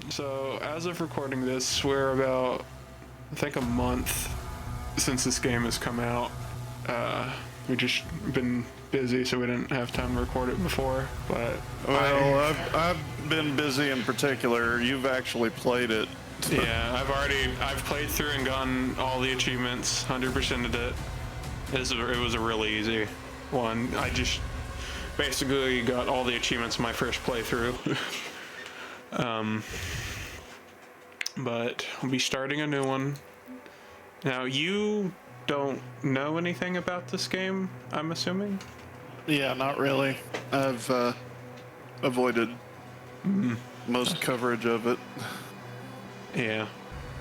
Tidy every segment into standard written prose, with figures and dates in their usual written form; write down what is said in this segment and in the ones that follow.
So, as of recording this, we're about, I think, a month since this game has come out. We've just been busy, so we didn't have time to record it before, but... Well, I've been busy in particular. You've actually played it. Yeah, I've played through and gotten all the achievements, 100%ed it. It was a really easy one. I just basically got all the achievements in my first playthrough. But we'll be starting a new one. Now, you don't know anything about this game, I'm assuming? Yeah, not really. I've avoided most coverage of it. Yeah.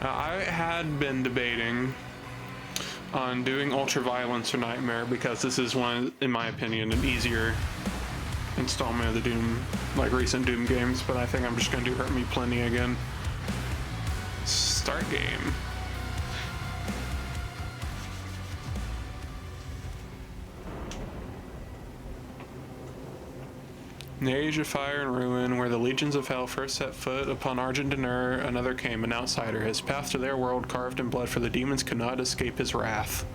I had been debating on doing Ultraviolence or Nightmare because this is one, in my opinion, an easier installment of the Doom, like recent Doom games, but I think I'm just gonna do Hurt Me Plenty again. Start game. In the age of fire and ruin, where the legions of hell first set foot upon Argentinur, another came, an outsider, his path to their world carved in blood, for the demons could not escape his wrath.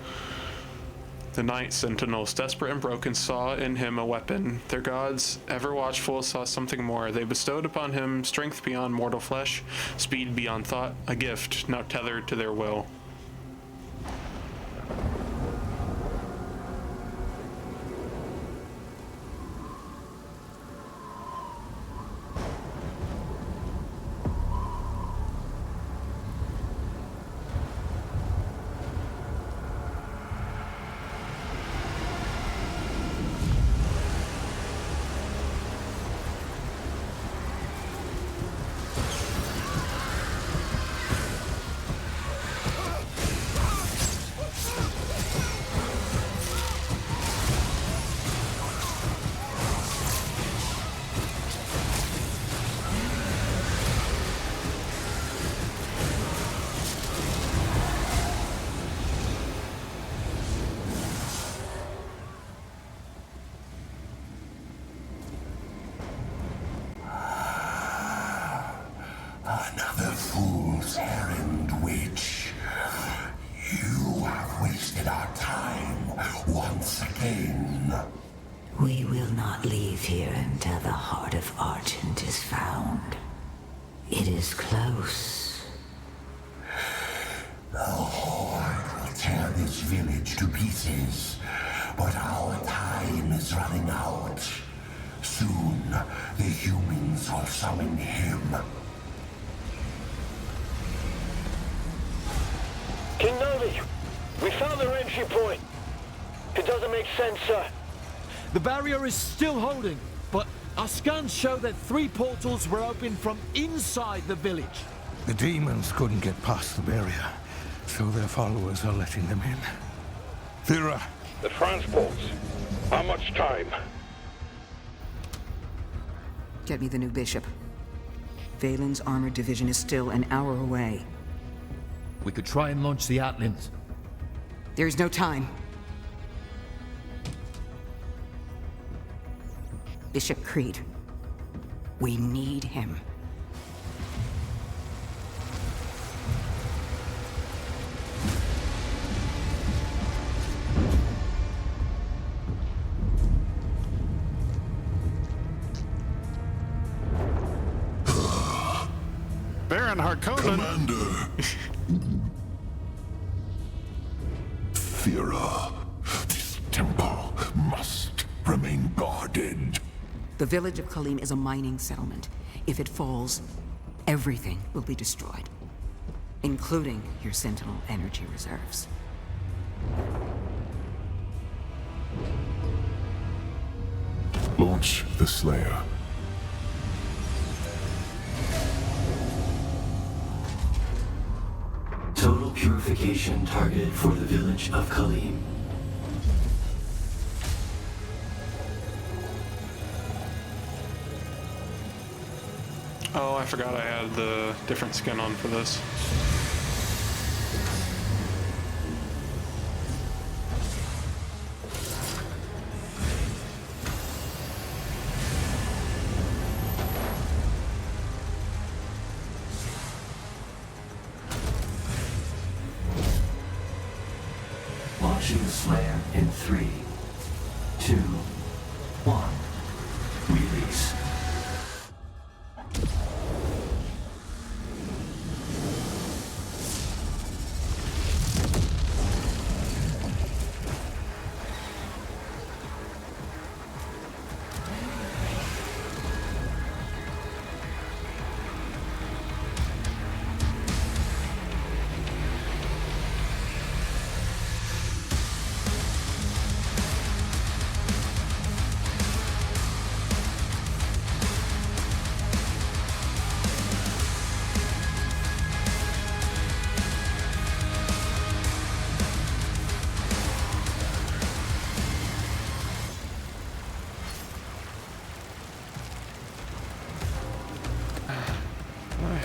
The night sentinels, desperate and broken, saw in him a weapon. Their gods, ever watchful, saw something more. They bestowed upon him strength beyond mortal flesh, speed beyond thought, a gift now tethered to their will. Another fool's errand, witch. You have wasted our time once again. We will not leave here until the heart of Argent is found. It is close. The Horde will tear this village to pieces, but our time is running out. Soon, the humans will summon him. King Novi, we found their entry point. It doesn't make sense, sir. The barrier is still holding, but our scans show that 3 portals were open from inside the village. The demons couldn't get past the barrier, so their followers are letting them in. Thera. The transports. How much time? Get me the new bishop. Valen's armored division is still an hour away. We could try and launch the Atlant. There's no time. Bishop Creed. We need him. Baron Harkonnen. Commander. Thera, this temple must remain guarded. The village of Kalim is a mining settlement. If it falls, everything will be destroyed, including your Sentinel energy reserves. Launch the Slayer. Total purification targeted for the village of Kalim. Oh, I forgot I had the different skin on for this. Launching the Slayer in 3, 2, 1. Release.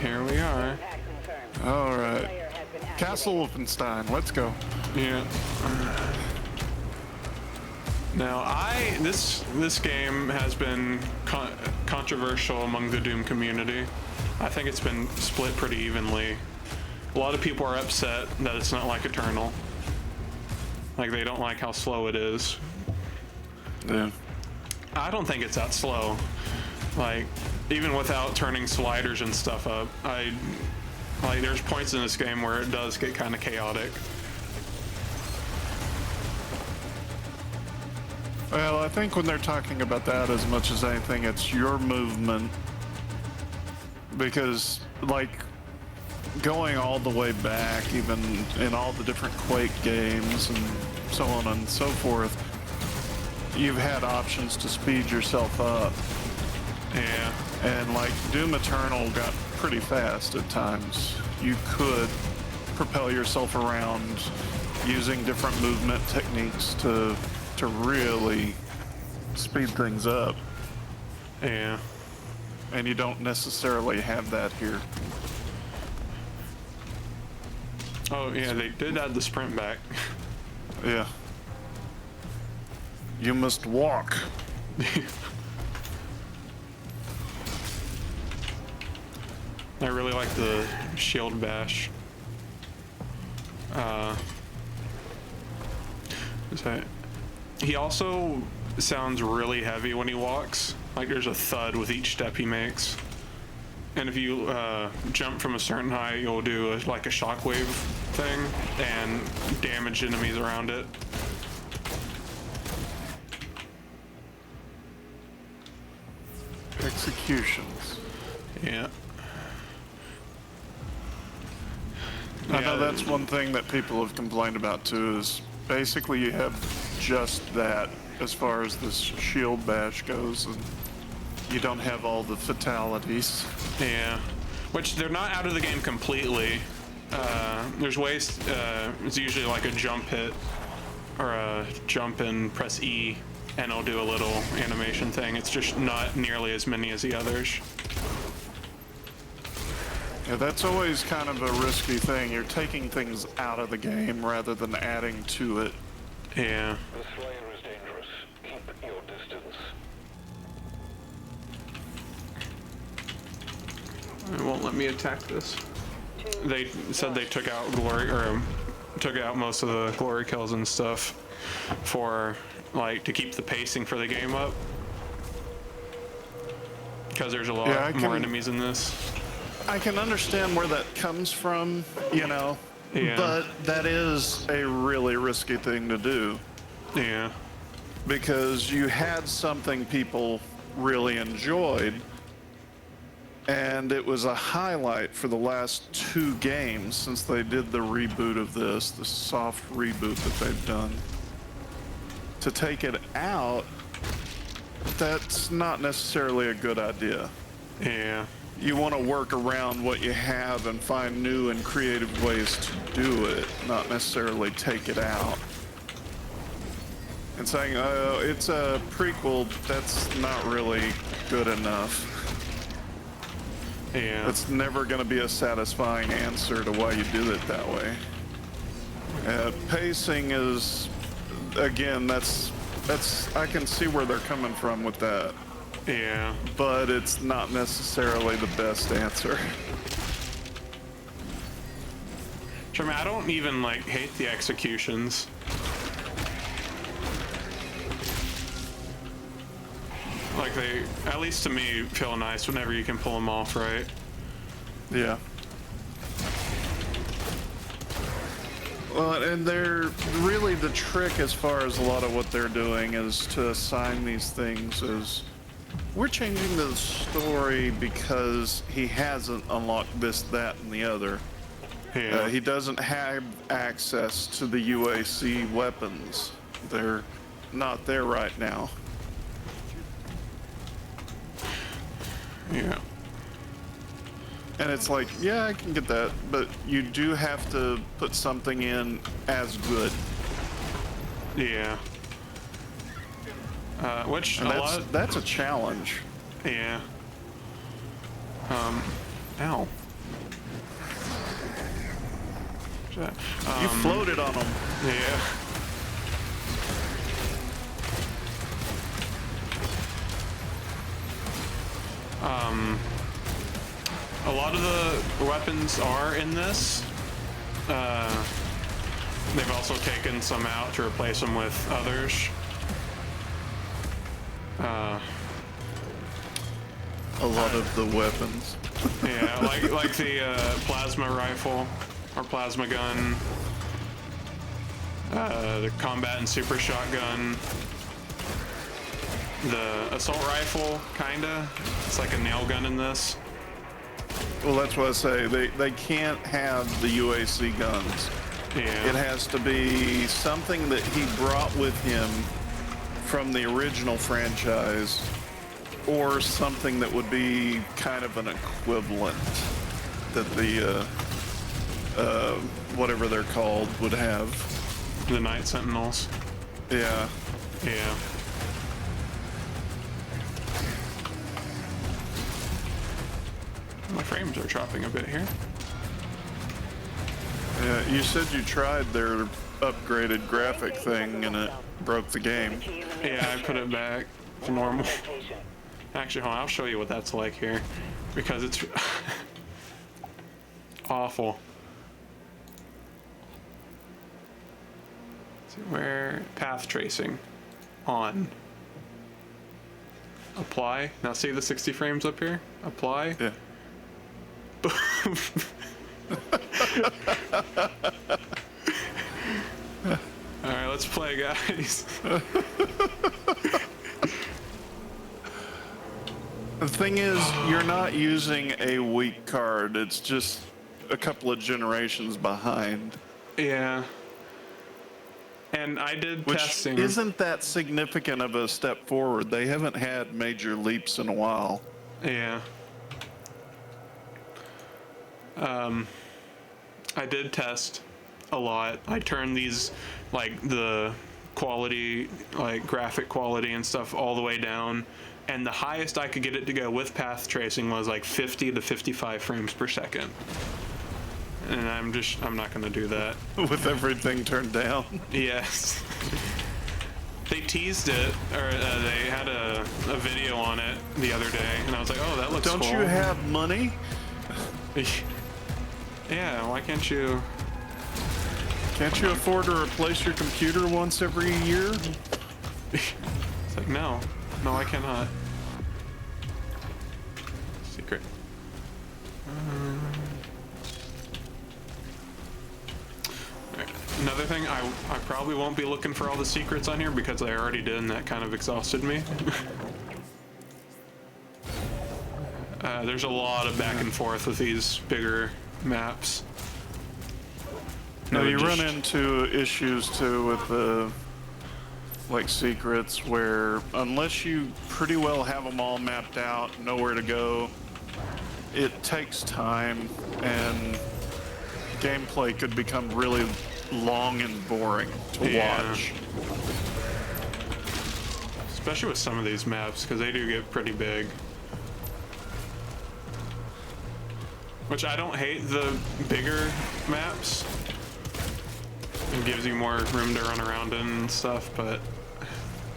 Here we are. All right. Castle Wolfenstein, let's go. Yeah. Now, this game has been controversial among the Doom community. I think it's been split pretty evenly. A lot of people are upset that it's not like Eternal. Like, they don't like how slow it is. Yeah. I don't think it's that slow. Like, even without turning sliders and stuff up, like, there's points in this game where it does get kind of chaotic. Well, I think when they're talking about that as much as anything, it's your movement. Because, like, going all the way back, even in all the different Quake games and so on and so forth, you've had options to speed yourself up. Yeah. And like Doom Eternal got pretty fast at times. You could propel yourself around using different movement techniques to really speed things up. Yeah. And you don't necessarily have that here. Oh yeah, they did add the sprint back. Yeah. You must walk. I really like the shield bash. He also sounds really heavy when he walks. Like there's a thud with each step he makes. And if you jump from a certain height, you'll do like a shockwave thing and damage enemies around it. Executions. Yeah. I know that's one thing that people have complained about too, is basically you have just that as far as this shield bash goes, and you don't have all the fatalities. Yeah, which they're not out of the game completely. There's ways, it's usually like a jump hit or a jump and press E and it'll do a little animation thing. It's just not nearly as many as the others. Yeah, that's always kind of a risky thing. You're taking things out of the game rather than adding to it. Yeah. The Slayer is dangerous. Keep your distance. It won't let me attack this. They said they took out glory, or took out most of the glory kills and stuff for, like, to keep the pacing for the game up. Because there's a lot more enemies in this. I can understand where that comes from, you know, but that is a really risky thing to do. Yeah. Because you had something people really enjoyed, and it was a highlight for the last 2 games since they did the reboot of this, the soft reboot that they've done. To take it out, that's not necessarily a good idea. Yeah. You want to work around what you have and find new and creative ways to do it, not necessarily take it out. And saying, oh, it's a prequel, that's not really good enough. Yeah. It's never going to be a satisfying answer to why you do it that way. Pacing is, again, that's I can see where they're coming from with that. Yeah. But it's not necessarily the best answer. I mean, I don't even, like, hate the executions. Like they, at least to me, feel nice whenever you can pull them off, right? Yeah. Well, and they're really the trick as far as a lot of what they're doing is to assign these things as we're changing the story because he hasn't unlocked this, that, and the other. Yeah. He doesn't have access to the UAC weapons. They're not there right now. Yeah. And it's like, yeah, I can get that, but you do have to put something in as good. Yeah. Which And a lot. that's a challenge. Yeah. Ow. You floated on them. Yeah. A lot of the weapons are in this. They've also taken some out to replace them with others. A lot of the weapons. Yeah, like the plasma rifle or plasma gun, the combat and super shotgun, the assault rifle, kinda. It's like a nail gun in this. Well, that's what I say. They can't have the UAC guns. Yeah. It has to be something that he brought with him from the original franchise, or something that would be kind of an equivalent that the whatever they're called would have. The Night Sentinels. Yeah. Yeah. My frames are chopping a bit here. Yeah, you said you tried their upgraded graphic thing and it broke the game. Yeah, I put it back to normal. Actually, hold on, I'll show you what that's like here, because it's awful. Let's see, where path tracing on. Apply. Now see the 60 frames up here? Apply. Yeah. Alright, let's play, guys. The thing is, you're not using a weak card. It's just a couple of generations behind. Yeah. And I did Which testing. isn't that significant of a step forward. They haven't had major leaps in a while. Yeah. I did test a lot. I turned these, like, the quality, like, graphic quality and stuff all the way down. And the highest I could get it to go with path tracing was, like, 50 to 55 frames per second. And I'm not gonna do that. With everything turned down. Yes. They teased it, or they had a video on it the other day, and I was like, oh, that looks cool. Don't you have money? Yeah, why can't you? Can't you afford to replace your computer once every year? It's like, no, I cannot. Secret. Alright. Another thing, I probably won't be looking for all the secrets on here because I already did, and that kind of exhausted me. There's a lot of back and forth with these bigger maps. No, you run into issues too with the like secrets where unless you pretty well have them all mapped out, know where to go, it takes time and gameplay could become really long and boring to watch. Especially with some of these maps, because they do get pretty big. Which I don't hate the bigger maps. It gives you more room to run around in and stuff, but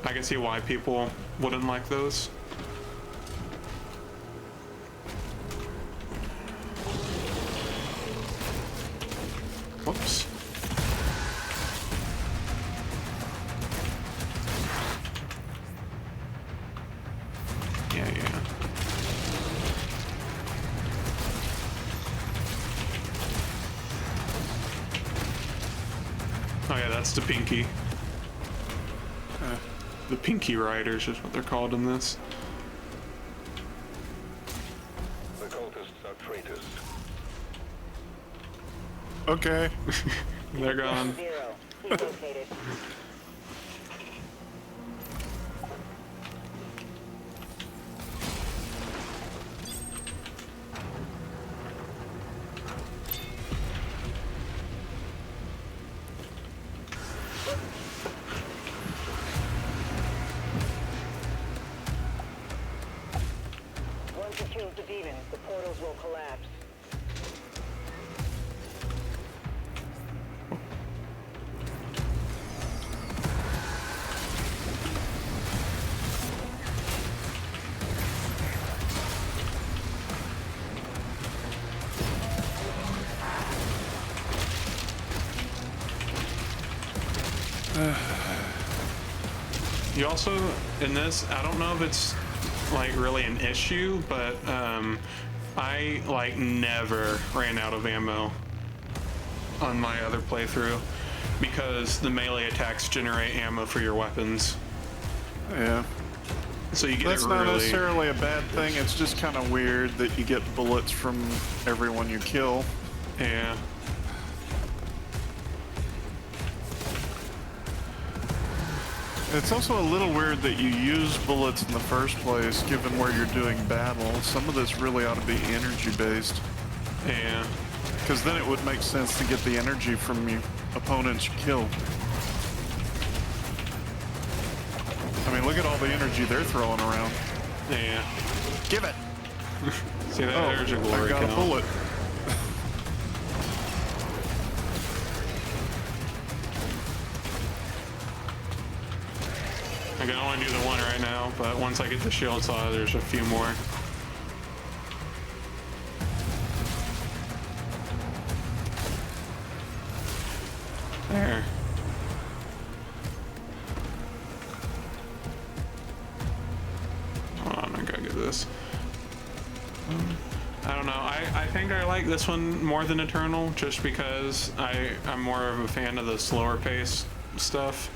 I can see why people wouldn't like those. Whoops. that's the Pinky. The Pinky Riders is what they're called in this. The cultists are traitors. Okay. They're gone. Zero. He's located. Once you kill the demons, the portals will collapse. You also, in this, I don't know if it's like really an issue, but I like never ran out of ammo on my other playthrough because the melee attacks generate ammo for your weapons. Yeah. So you get That's it not really... necessarily a bad thing. It's just kind of weird that you get bullets from everyone you kill. Yeah. It's also a little weird that you use bullets in the first place, given where you're doing battle. Some of this really ought to be energy-based. Yeah. Because then it would make sense to get the energy from your opponents you kill. I mean, look at all the energy they're throwing around. Yeah. Give it! See that? There's your glory I got count. a bullet. I can only do the one right now, but once I get the shield saw, there's a few more. There. Hold on, I gotta get this. I don't know. I think I like this one more than Eternal, just because I'm more of a fan of the slower pace stuff.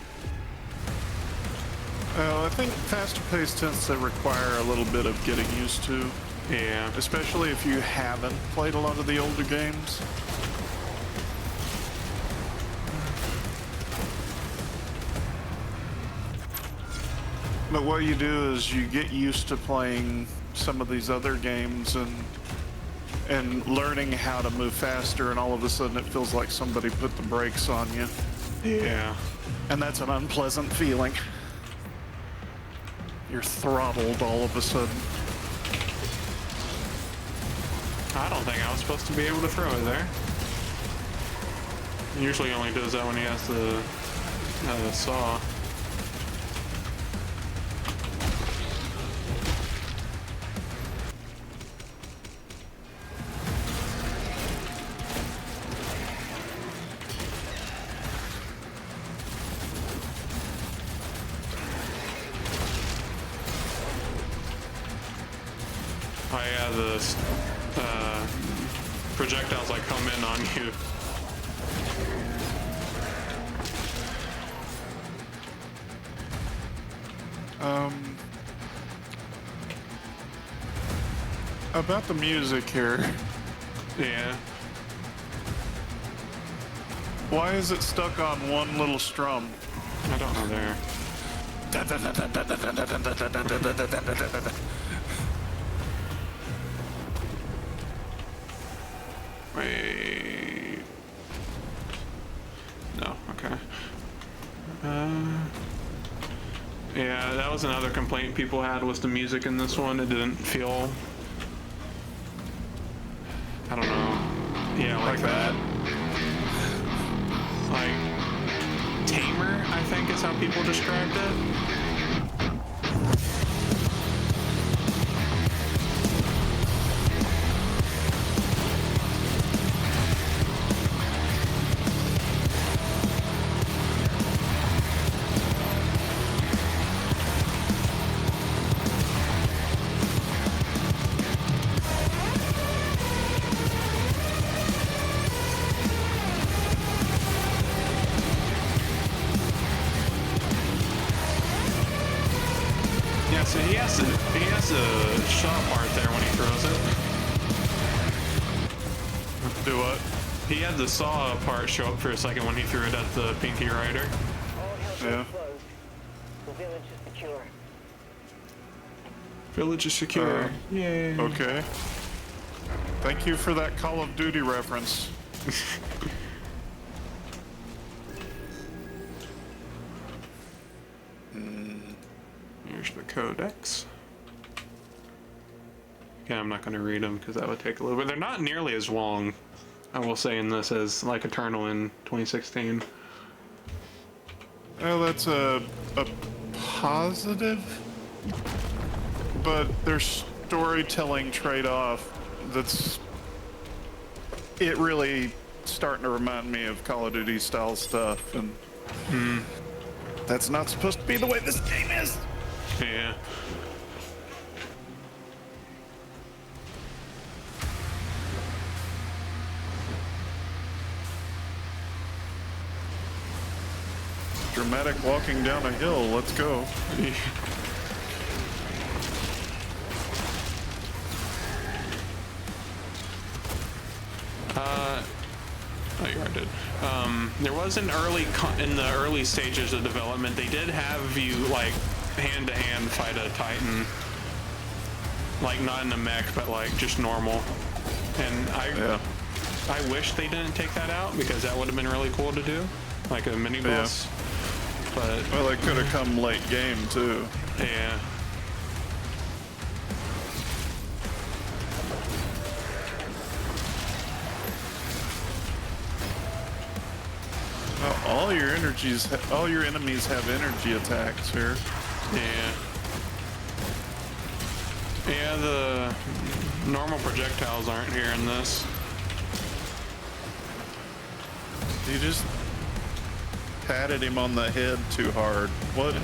I think faster pace tends to require a little bit of getting used to. Yeah. Especially if you haven't played a lot of the older games. But what you do is you get used to playing some of these other games and learning how to move faster, and all of a sudden it feels like somebody put the brakes on you. Yeah. And that's an unpleasant feeling. You're throttled all of a sudden. I don't think I was supposed to be able to throw it there. He usually only does that when he has the saw. Oh yeah, the projectiles like come in on you. About the music here. Yeah. Why is it stuck on one little strum? I don't know there. Wait. No, okay. Yeah, that was another complaint people had, was the music in this one. It didn't feel, I don't know. Yeah, like that. Like tamer, I think is how people described it. He had the saw part show up for a second when he threw it at the Pinky Rider. All hell Yeah. closed. The village is secure. Village is secure. Yay. Okay. Thank you for that Call of Duty reference. Here's the codex. Yeah, I'm not going to read them because that would take a little bit. They're not nearly as long, I will say, in this as like Eternal in 2016. Well, that's a positive, but there's storytelling trade-off that's it really starting to remind me of Call of Duty style stuff, and that's not supposed to be the way this game is. Yeah. Dramatic walking down a hill. Let's go. Oh, you already did. There was an in the early stages of development, they did have you like hand-to-hand fight a Titan. Like not in a mech, but like just normal. And I wish they didn't take that out because that would have been really cool to do. Like a mini boss. But Well, it could have come late game too. yeah. Well, all your enemies have energy attacks here. Yeah. Yeah, the normal projectiles aren't here in this. You just patted him on the head too hard. What?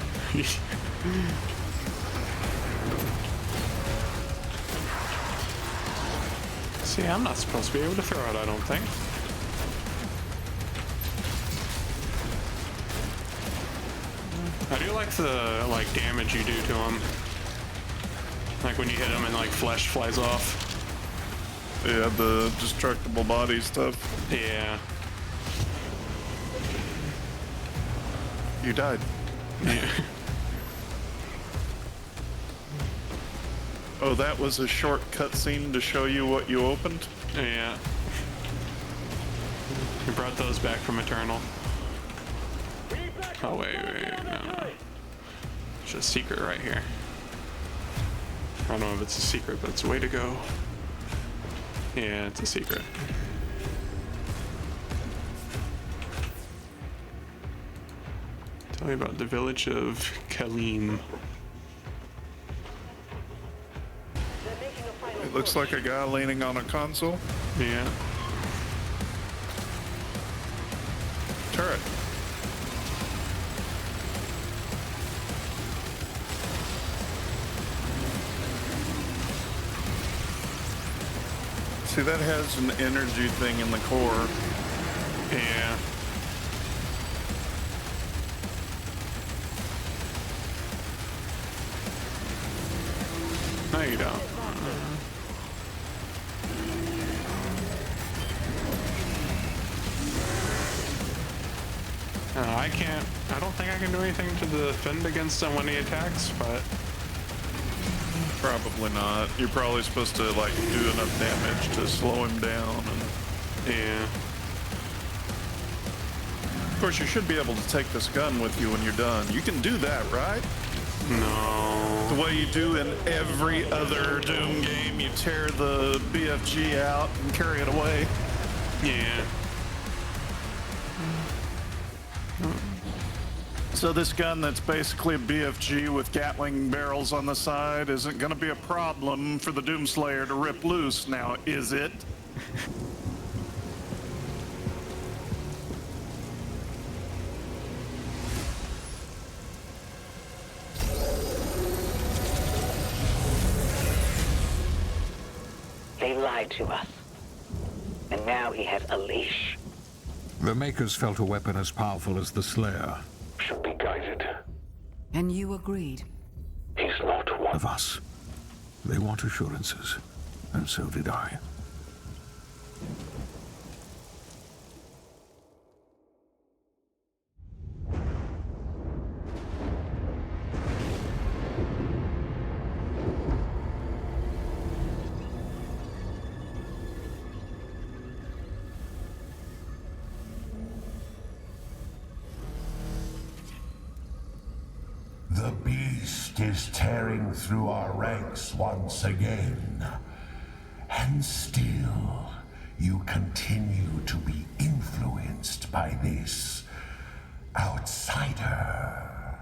See, I'm not supposed to be able to throw it, I don't think. I do like the damage you do to him. Like when you hit him and like flesh flies off. Yeah, the destructible body stuff. Yeah. You died. Yeah. Oh, that was a short cutscene to show you what you opened? Yeah. We brought those back from Eternal. Oh wait, no. There's a secret right here. I don't know if it's a secret, but it's a way to go. Yeah, it's a secret. Tell me about the village of Kalim. It looks like a guy leaning on a console. Yeah. Turret. See, that has an energy thing in the core. Yeah. No, you don't. I don't think I can do anything to defend against him when he attacks, but... Probably not. You're probably supposed to, like, do enough damage to slow him down. And yeah. of course, you should be able to take this gun with you when you're done. You can do that, right? No. The way you do in every other Doom game, you tear the BFG out and carry it away. Yeah. So this gun that's basically a BFG with Gatling barrels on the side isn't going to be a problem for the Doomslayer to rip loose now, is it? They lied to us. And now he has a leash. The Makers felt a weapon as powerful as the Slayer. Should be guided. And you agreed. He's not one Of us. They want assurances, and so did I. The beast is tearing through our ranks once again. And still, you continue to be influenced by this outsider.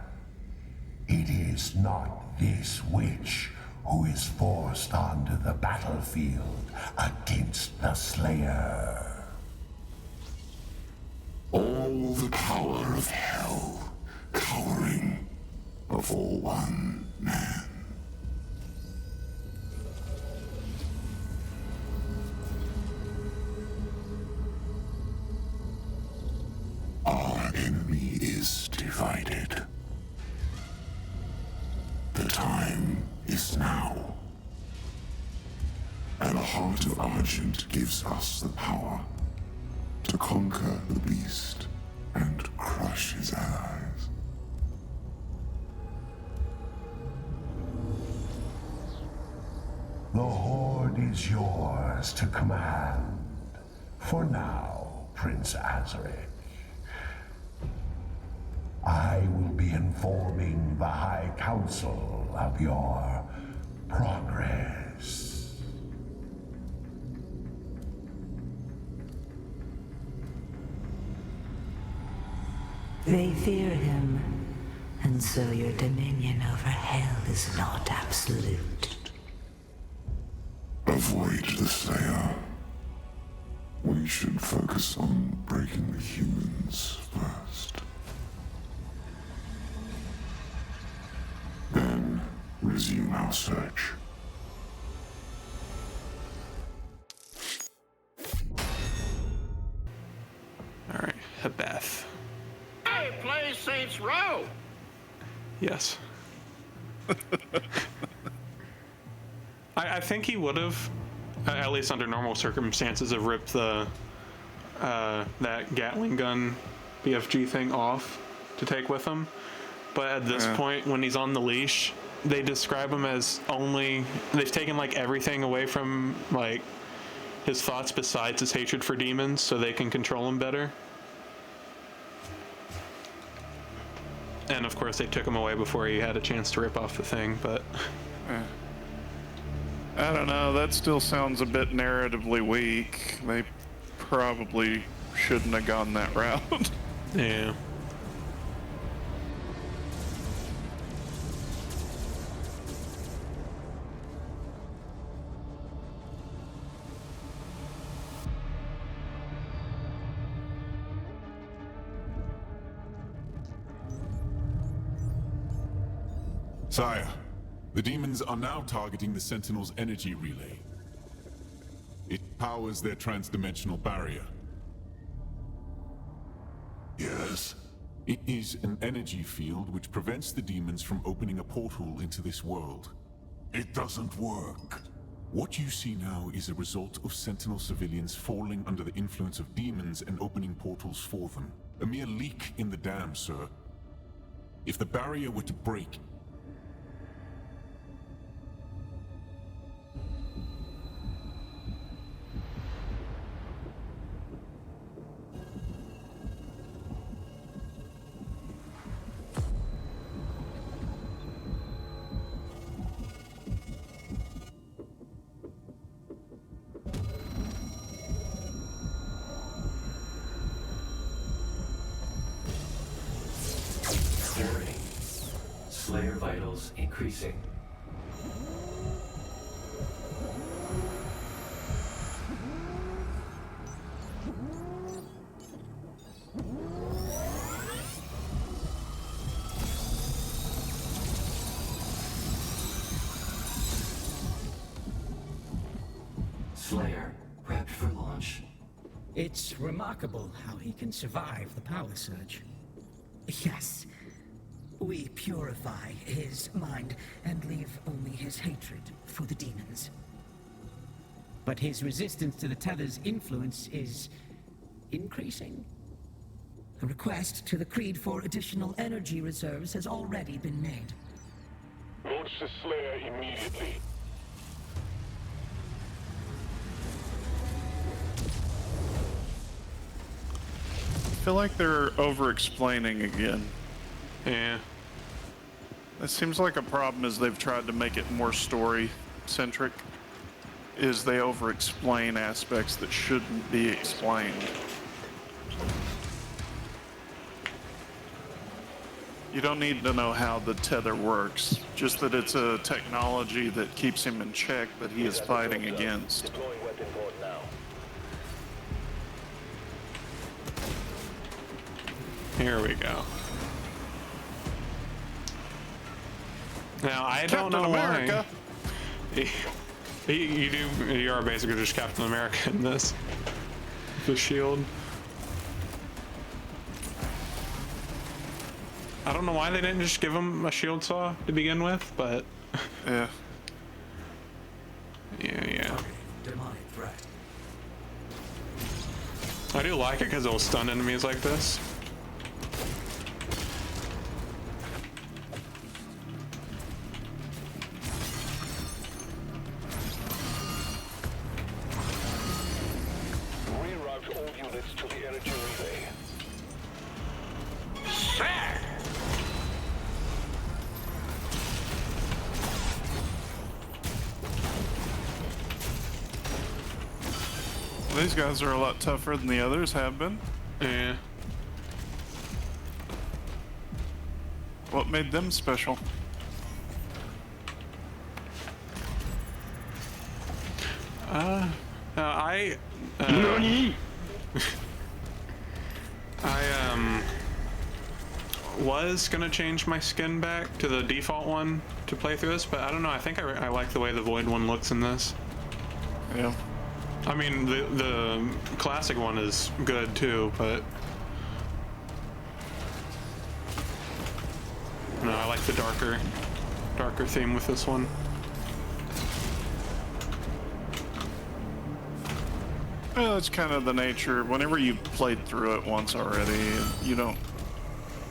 It is not this witch who is forced onto the battlefield against the Slayer. All the power of hell cowering before one man. Our enemy is divided. The time is now. And the heart of Argent gives us the power to conquer the beast and crush his allies. The Horde is yours to command. For now, Prince Azaric. I will be informing the High Council of your progress. They fear him, and so your dominion over hell is not absolute. Avoid the Slayer. We should focus on breaking the humans first. Then resume our search. Alright, Hebeth. Hey, play Saints Row! Yes. I think he would have, at least under normal circumstances, have ripped the that Gatling gun BFG thing off to take with him. But at this point, when he's on the leash, they describe him as they've taken like everything away from like his thoughts besides his hatred for demons, so they can control him better. And of course, they took him away before he had a chance to rip off the thing, but... I don't know, that still sounds a bit narratively weak. They probably shouldn't have gone that route. Yeah. Sire, the demons are now targeting the Sentinel's energy relay. It powers their transdimensional barrier. Yes? It is an energy field which prevents the demons from opening a portal into this world. It doesn't work. What you see now is a result of Sentinel civilians falling under the influence of demons and opening portals for them. A mere leak in the dam, sir. If the barrier were to break, Slayer vitals increasing. Slayer, prepped for launch. It's remarkable how he can survive the power surge. Yes. We purify his mind and leave only his hatred for the demons. But his resistance to the Tether's influence is increasing. A request to the Creed for additional energy reserves has already been made. launch the Slayer immediately. I feel like they're over-explaining again. Yeah. It seems like a problem is they've tried to make it more story-centric, is they over-explain aspects that shouldn't be explained. You don't need to know how the tether works, just that it's a technology that keeps him in check that he is fighting against. Here we go. Now I don't know America. why. You are basically just Captain America in this. The shield. I don't know why they didn't just give him a shield saw to begin with, but yeah. Yeah. I do like it because it'll stun enemies like this. Reroute all units to the energy relay. These guys are a lot tougher than the others have been. Yeah. What made them special? I was gonna change my skin back to the default one to play through this, but I don't know. I think I like the way the Void one looks in this. Yeah. I mean, the classic one is good too, but no, I like the darker theme with this one. Well, that's kind of the nature. Whenever you've played through it once already, you don't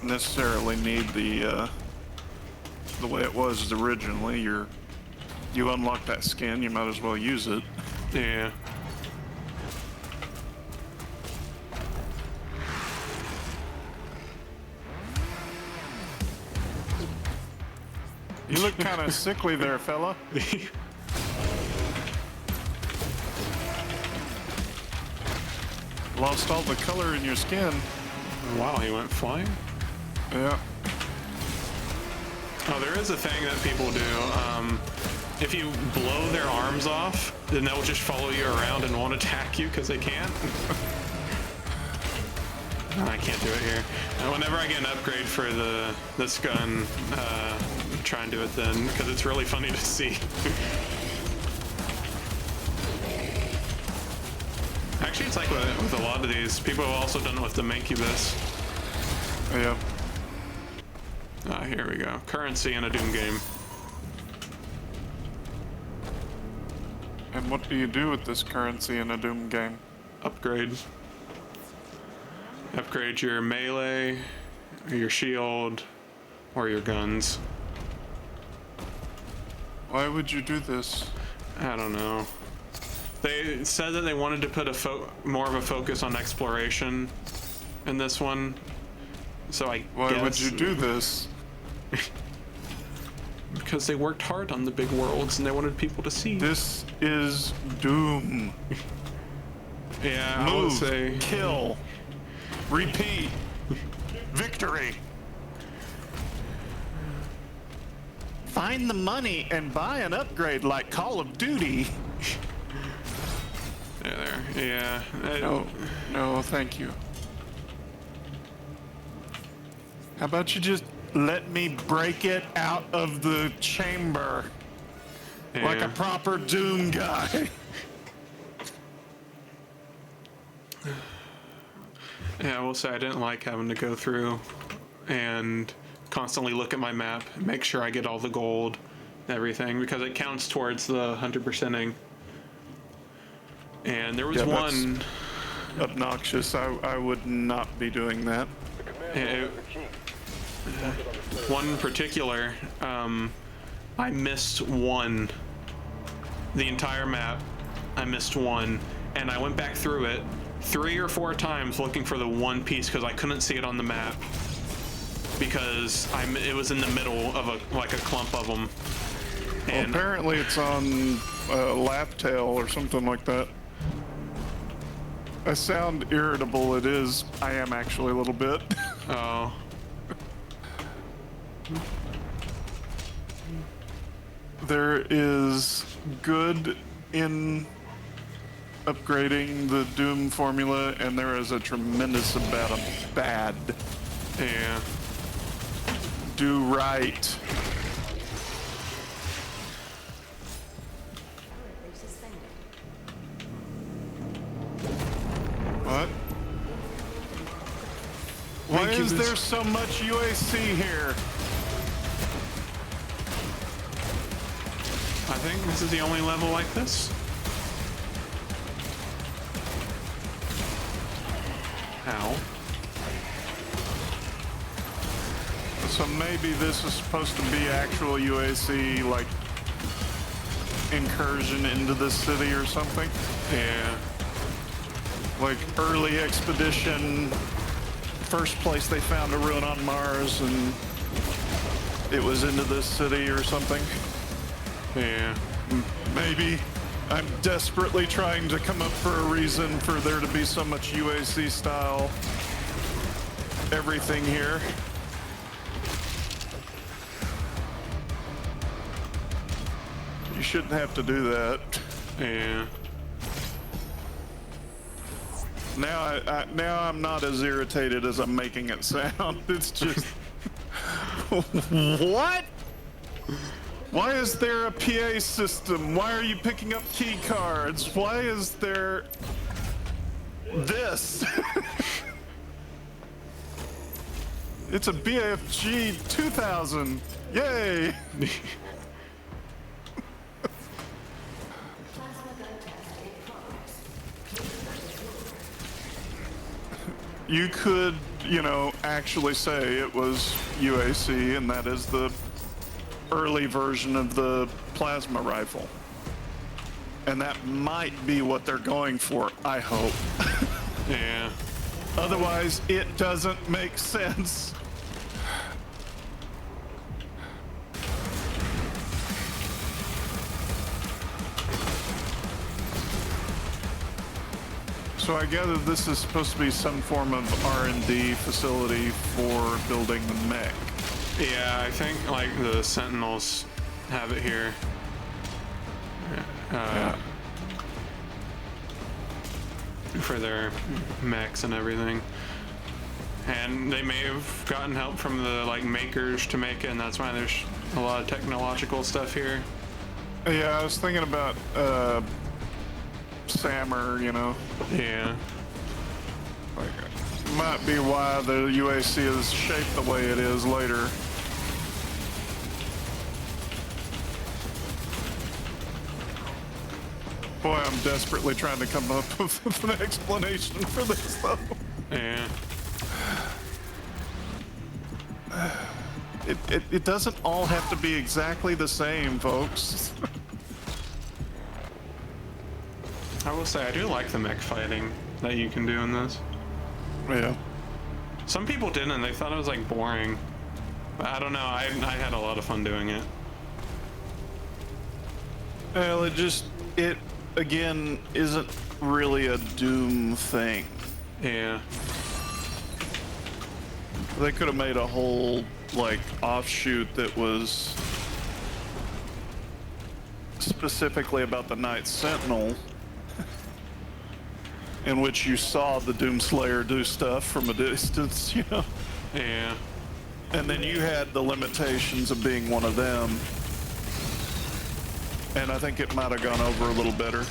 necessarily need the way it was originally. You unlock that skin, you might as well use it. Yeah. You look kind of sickly there, fella. Lost all the color in your skin. Wow, he went flying? Yeah. Oh, there is a thing that people do. If you blow their arms off, then they'll just follow you around and won't attack you because they can't. I can't do it here. And whenever I get an upgrade for this gun, try and do it then, because it's really funny to see. Actually, it's like with a lot of these. People have also done it with the Mancubus. Yeah. Here we go. Currency in a Doom game. And what do you do with this currency in a Doom game? Upgrade. Upgrade your melee, or your shield, or your guns. Why would you do this? I don't know. They said that they wanted to put more of a focus on exploration in this one. So Why would you do this? Because they worked hard on the big worlds and they wanted people to see. This is Doom. Yeah, Move, I would say. Kill, repeat, victory. Find the money and buy an upgrade like Call of Duty. Yeah. No, thank you. How about you just let me break it out of the chamber like a proper Doom guy? Yeah, I will say I didn't like having to go through and constantly look at my map, make sure I get all the gold, everything, because it counts towards the 100%ing. And there was one obnoxious. I would not be doing that. One in particular, I missed one. The entire map, I missed one, and I went back through it 3 or 4 times looking for the one piece because I couldn't see it on the map. because it was in the middle of a clump of them. And well, apparently it's on laugh tail or something like that. I sound irritable. It is. I am actually a little bit. Oh. There is good in upgrading the Doom formula, and there is a tremendous amount of bad. Yeah. Do right. What? Why is there so much UAC here? I think this is the only level like this. Ow. So maybe this is supposed to be actual UAC, like incursion into the city or something? Yeah. Like early expedition, first place they found a ruin on Mars, and it was into this city or something. Yeah. Maybe. I'm desperately trying to come up for a reason for there to be so much UAC style everything here. You shouldn't have to do that. Yeah. Now I'm not as irritated as I'm making it sound. It's just what? Why is there a PA system? Why are you picking up key cards? Why is there this? It's a BFG 2000. Yay! You could, actually say it was UAC, and that is the early version of the plasma rifle. And that might be what they're going for, I hope. Yeah. Otherwise, it doesn't make sense. So I gather this is supposed to be some form of R&D facility for building the mech. Yeah, I think like the Sentinels have it here. Yeah. For their mechs and everything. And they may have gotten help from the makers to make it, and that's why there's a lot of technological stuff here. Yeah, I was thinking about Sammer, Yeah. Might be why the UAC is shaped the way it is later. Boy, I'm desperately trying to come up with an explanation for this, though. Yeah. It doesn't all have to be exactly the same, folks. I will say, I do like the mech fighting that you can do in this. Yeah. Some people didn't. They thought it was boring. But I don't know. I had a lot of fun doing it. Well, it again isn't really a Doom thing. Yeah. They could have made a whole offshoot that was specifically about the Night Sentinel, in which you saw the Doomslayer do stuff from a distance, Yeah. And then you had the limitations of being one of them. And I think it might have gone over a little better.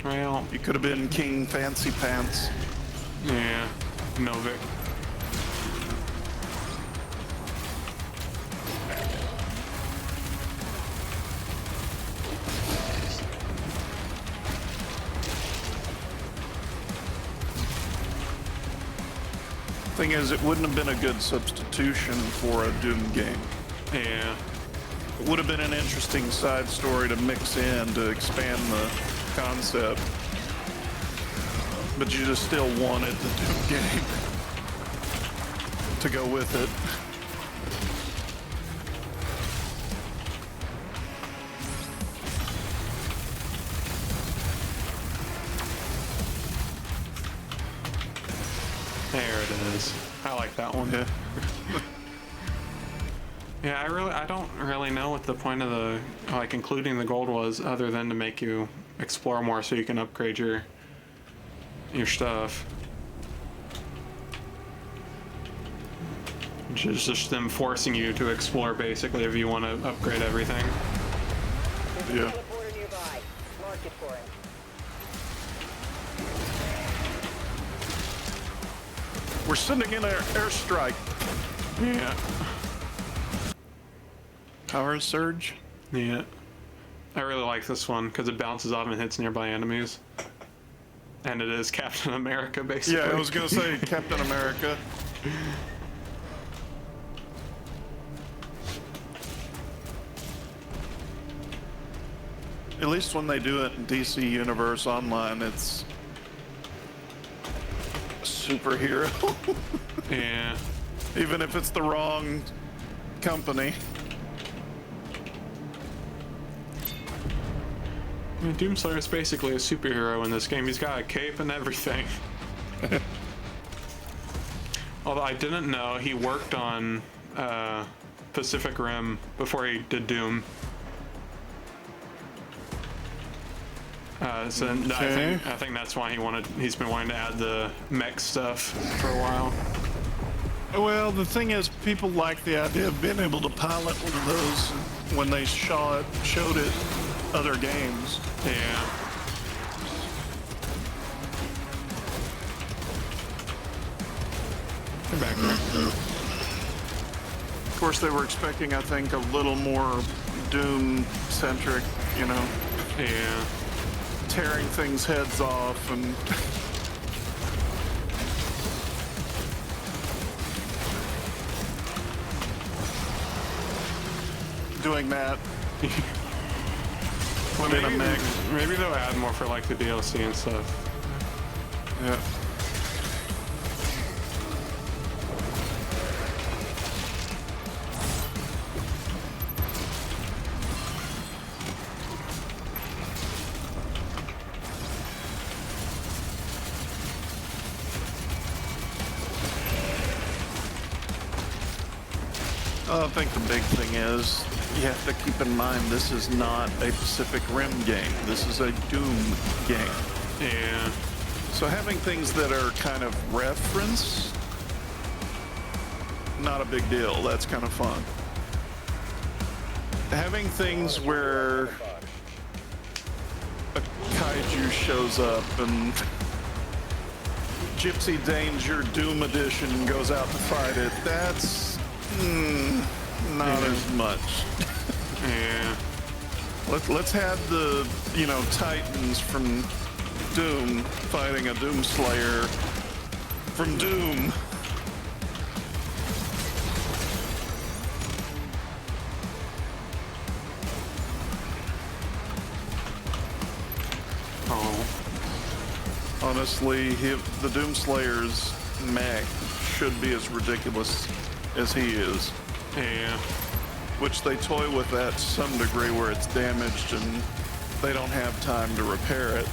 Well, you could have been King Fancy Pants. Yeah. Novik. Thing is, it wouldn't have been a good substitution for a Doom game. Yeah. Would have been an interesting side story to mix in to expand the concept. But you just still wanted the Doom game to go with it. There it is. I like that one. Yeah. Yeah, I don't really know what the point of the, like, including the gold was, other than to make you explore more so you can upgrade your stuff. It's just them forcing you to explore, basically, if you want to upgrade everything. Yeah. Teleporter nearby. Mark it for him. We're sending in an airstrike. Yeah. Power surge. Yeah. I really like this one because it bounces off and hits nearby enemies. And it is Captain America, basically. Yeah, I was gonna say Captain America. At least when they do it in DC Universe Online, it's a superhero. Yeah. Even if it's the wrong company. I mean, Doomslayer is basically a superhero in this game. He's got a cape and everything. Although I didn't know he worked on Pacific Rim before he did Doom. So Okay. I think that's why he's been wanting to add the mech stuff for a while. Well, the thing is, people like the idea of being able to pilot one of those when they showed it other games. Yeah. Come back here. Of course, they were expecting, I think, a little more Doom-centric, you know. Yeah. Tearing things' heads off and... doing that. Well, in a mech. Maybe they'll add more for like the DLC and stuff. Yeah. I think the big thing is you have to keep in mind this is not a Pacific Rim game. This is a Doom game. Yeah. So having things that are kind of reference, not a big deal. That's kind of fun. Having things where a kaiju shows up and Gypsy Danger Doom Edition goes out to fight it, that's not as much. Yeah. Let's have the, you know, Titans from Doom fighting a Doom Slayer from Doom. Oh. Honestly, the Doom Slayer's mech should be as ridiculous as he is. Yeah. Which they toy with that to some degree where it's damaged and they don't have time to repair it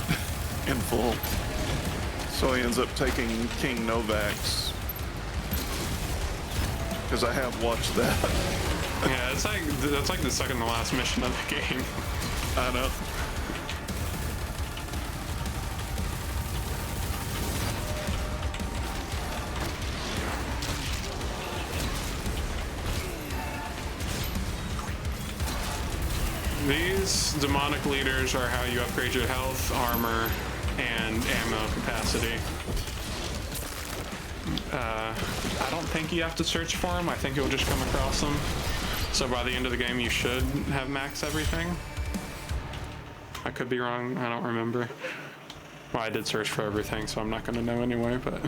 in full. So he ends up taking King Novak's. Because I have watched that. Yeah, that's like the second to last mission of the game. I know. These demonic leaders are how you upgrade your health, armor, and ammo capacity. I don't think you have to search for them. I think you'll just come across them. So by the end of the game, you should have max everything. I could be wrong. I don't remember. Well, I did search for everything, so I'm not going to know anyway, but...